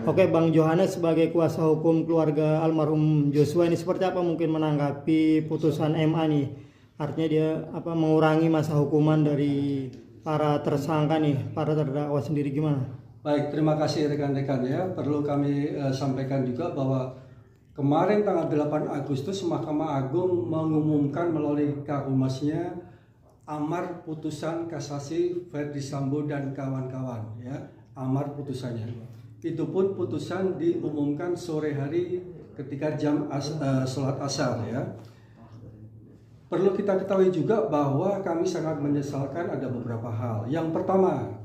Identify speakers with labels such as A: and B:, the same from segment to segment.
A: Oke, Bang Johannes sebagai kuasa hukum keluarga almarhum Joshua ini seperti apa mungkin menanggapi putusan MA nih? Artinya dia mengurangi masa hukuman dari para tersangka nih, para terdakwa sendiri gimana?
B: Baik, terima kasih rekan-rekan ya. Perlu kami sampaikan juga bahwa kemarin tanggal 8 Agustus Mahkamah Agung mengumumkan melalui Kahumasnya amar putusan kasasi Ferdi Sambo dan kawan-kawan ya, amar putusannya. Itu pun putusan diumumkan sore hari ketika jam sholat asar ya. Perlu kita ketahui juga bahwa kami sangat menyesalkan ada beberapa hal. Yang pertama,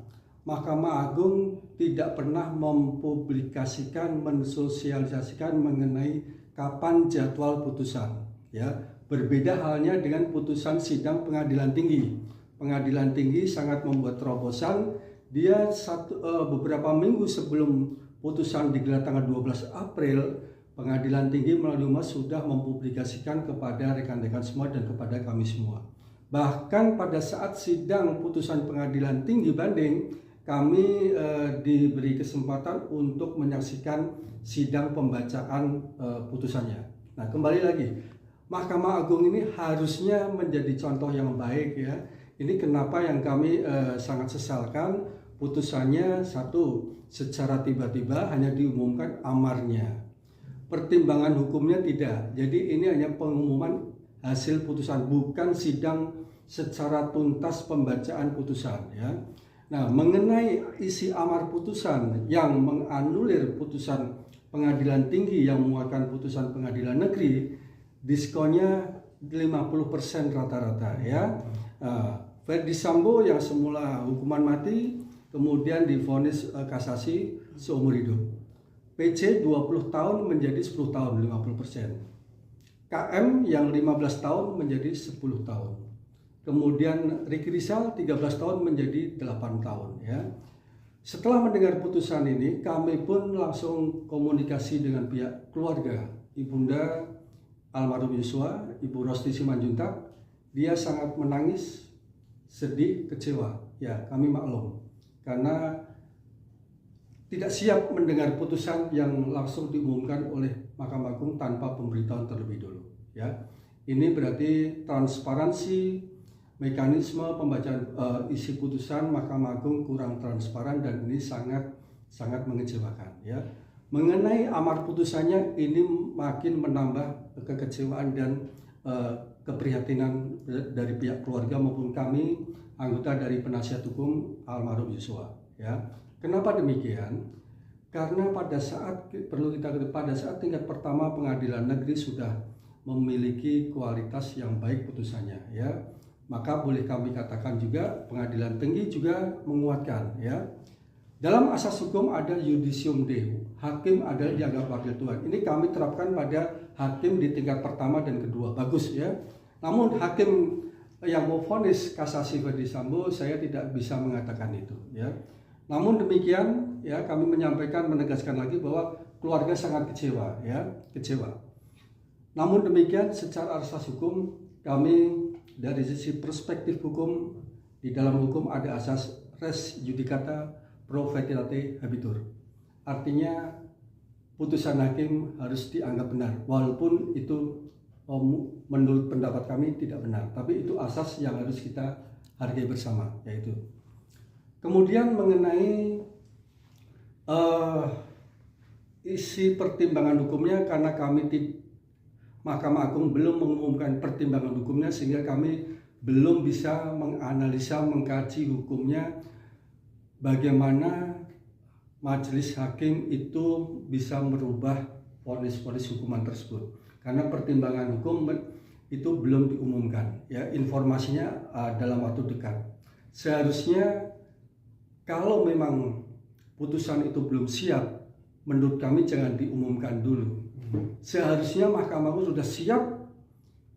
B: Mahkamah Agung tidak pernah mempublikasikan, mensosialisasikan mengenai kapan jadwal putusan ya. Berbeda halnya dengan putusan sidang pengadilan tinggi. Pengadilan tinggi sangat membuat terobosan. Dia beberapa minggu sebelum putusan digelar tanggal 12 April, Pengadilan Tinggi melalui Humas sudah mempublikasikan kepada rekan-rekan semua dan kepada kami semua. Bahkan pada saat sidang putusan Pengadilan Tinggi banding, kami diberi kesempatan untuk menyaksikan sidang pembacaan putusannya. Nah, kembali lagi, Mahkamah Agung ini harusnya menjadi contoh yang baik ya. Ini kenapa yang kami sangat sesalkan. Putusannya satu, secara tiba-tiba hanya diumumkan amarnya. Pertimbangan hukumnya tidak. Jadi ini hanya pengumuman hasil putusan, bukan sidang secara tuntas pembacaan putusan ya. Nah, mengenai isi amar putusan yang menganulir putusan Pengadilan Tinggi yang mengeluarkan putusan Pengadilan Negeri, diskonnya 50% rata-rata ya. Ferdi Sambo yang semula hukuman mati kemudian divonis kasasi seumur hidup. PC 20 tahun menjadi 10 tahun 50%. KM yang 15 tahun menjadi 10 tahun. Kemudian Ricky Rizal 13 tahun menjadi 8 tahun ya. Setelah mendengar putusan ini, kami pun langsung komunikasi dengan pihak keluarga. Ibunda almarhum Joshua, Ibu Rosti Simanjuntak, dia sangat menangis, sedih, kecewa. Ya, kami maklum. Karena tidak siap mendengar putusan yang langsung diumumkan oleh Mahkamah Agung tanpa pemberitahuan terlebih dulu. Ya, ini berarti transparansi mekanisme pembacaan isi putusan Mahkamah Agung kurang transparan dan ini sangat mengecewakan. Ya, mengenai amar putusannya ini makin menambah kekecewaan dan keprihatinan dari pihak keluarga maupun kami anggota dari penasihat hukum almarhum Joshua ya. Kenapa demikian? Karena pada saat tingkat pertama Pengadilan Negeri sudah memiliki kualitas yang baik putusannya ya. Maka boleh kami katakan juga Pengadilan Tinggi juga menguatkan ya. Dalam asas hukum ada judicium deo, hakim adalah dianggap wakil Tuhan. Ini kami terapkan pada hakim di tingkat pertama dan kedua, bagus ya. Namun hakim yang mau vonis kasasi Ferdi Sambo, saya tidak bisa mengatakan itu ya. Namun demikian ya, kami menyampaikan, menegaskan lagi bahwa keluarga sangat kecewa ya, kecewa. Namun demikian secara asas hukum kami dari sisi perspektif hukum, di dalam hukum ada asas res judicata pro vettilate habetur. Artinya putusan hakim harus dianggap benar walaupun itu menurut pendapat kami tidak benar, tapi itu asas yang harus kita hargai bersama yaitu. Kemudian mengenai isi pertimbangan hukumnya, karena Mahkamah Agung belum mengumumkan pertimbangan hukumnya sehingga kami belum bisa menganalisa, mengkaji hukumnya bagaimana majelis hakim itu bisa merubah vonis-vonis hukuman tersebut. Karena pertimbangan hukum itu belum diumumkan ya, informasinya dalam waktu dekat. Seharusnya kalau memang putusan itu belum siap, menurut kami jangan diumumkan dulu. Seharusnya Mahkamah Agung sudah siap,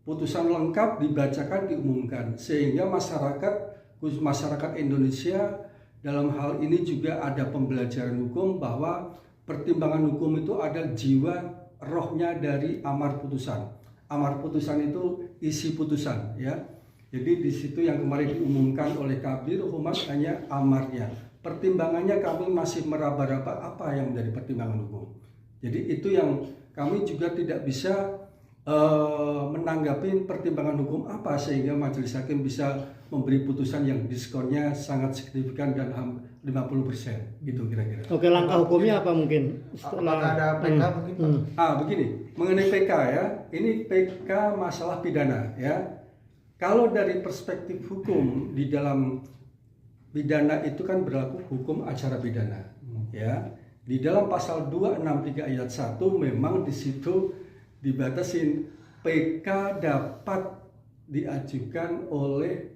B: putusan lengkap dibacakan, diumumkan, sehingga masyarakat Indonesia dalam hal ini juga ada pembelajaran hukum bahwa pertimbangan hukum itu ada jiwa rohnya dari amar putusan. Amar putusan itu isi putusan ya. Jadi di situ yang kemarin diumumkan oleh Kabir Humas hanya amarnya. pertimbangannya kami masih meraba-raba apa yang menjadi pertimbangan hukum. Jadi itu yang kami juga tidak bisa menanggapi pertimbangan hukum apa sehingga majelis hakim bisa memberi putusan yang diskonnya sangat signifikan dan 50% gitu kira-kira.
A: Oke, langkah hukumnya apa mungkin?
C: Apakah ada PK mungkin Pak?
B: Begini, mengenai PK ya, ini PK masalah pidana ya. Kalau dari perspektif hukum di dalam pidana itu kan berlaku hukum acara pidana ya. Di dalam pasal 263 ayat 1 memang di situ dibatasin PK dapat diajukan oleh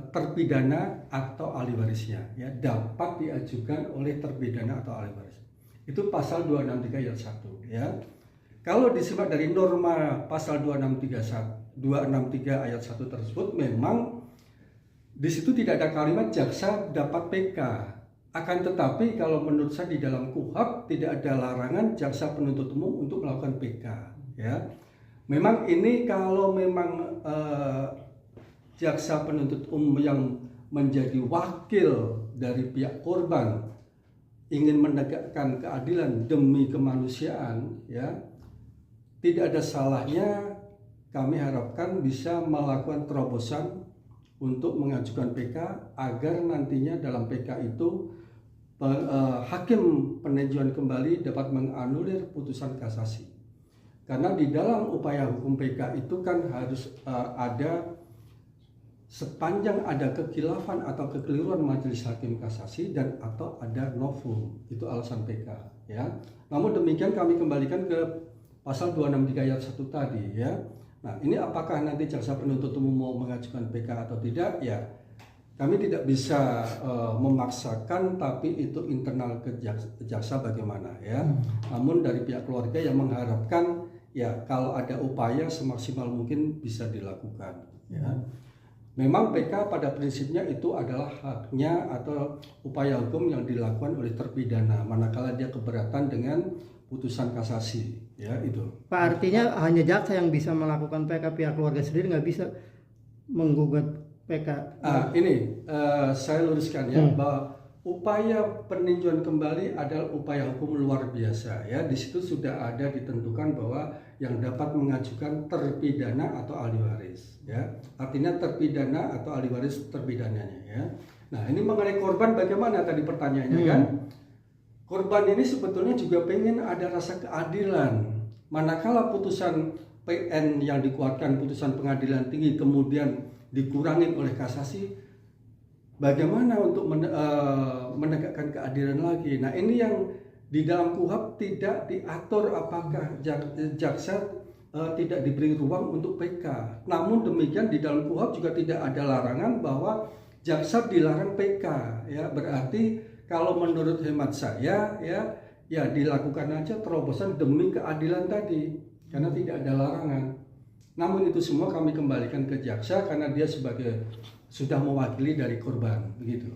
B: terpidana atau ahli warisnya ya, dapat diajukan oleh terpidana atau ahli waris. Itu pasal 263 ayat 1 ya. Kalau disimak dari norma pasal 263 ayat 1 tersebut memang di situ tidak ada kalimat jaksa dapat PK. Akan tetapi kalau menurut saya di dalam KUHP tidak ada larangan jaksa penuntut umum untuk melakukan PK ya. Memang ini kalau memang jaksa penuntut umum yang menjadi wakil dari pihak korban ingin menegakkan keadilan demi kemanusiaan ya, tidak ada salahnya kami harapkan bisa melakukan terobosan untuk mengajukan PK agar nantinya dalam PK itu hakim peninjauan kembali dapat menganulir putusan kasasi. Karena di dalam upaya hukum PK itu kan harus ada sepanjang ada kekhilafan atau kekeliruan majelis hakim kasasi dan atau ada novum, itu alasan PK ya. Namun demikian kami kembalikan ke pasal 263 ayat 1 tadi ya. Nah, ini apakah nanti jaksa penuntut umum mau mengajukan PK atau tidak ya? Kami tidak bisa memaksakan, tapi itu internal ke jaksa bagaimana ya. Namun dari pihak keluarga yang mengharapkan ya kalau ada upaya semaksimal mungkin bisa dilakukan ya. Memang PK pada prinsipnya itu adalah haknya atau upaya hukum yang dilakukan oleh terpidana manakala dia keberatan dengan putusan kasasi ya itu.
A: Pak, artinya hanya jaksa yang bisa melakukan PK, pihak keluarga sendiri nggak bisa menggugat PK.
B: Ini saya luruskan ya bahwa upaya peninjauan kembali adalah upaya hukum luar biasa ya. Di situ sudah ada ditentukan bahwa yang dapat mengajukan terpidana atau ahli waris ya. Artinya terpidana atau ahli waris terpidananya ya. Nah, ini mengenai korban bagaimana tadi pertanyaannya kan? Korban ini sebetulnya juga pengen ada rasa keadilan. Manakala putusan PN yang dikuatkan putusan pengadilan tinggi kemudian dikurangin oleh kasasi, bagaimana untuk menegakkan keadilan lagi? Nah, ini yang di dalam KUHP tidak diatur apakah jaksa tidak diberi ruang untuk PK. Namun demikian di dalam KUHP juga tidak ada larangan bahwa jaksa dilarang PK ya. Berarti kalau menurut hemat saya ya dilakukan aja terobosan demi keadilan tadi karena tidak ada larangan. Namun itu semua kami kembalikan ke jaksa karena dia sebagai sudah mewakili dari korban begitu.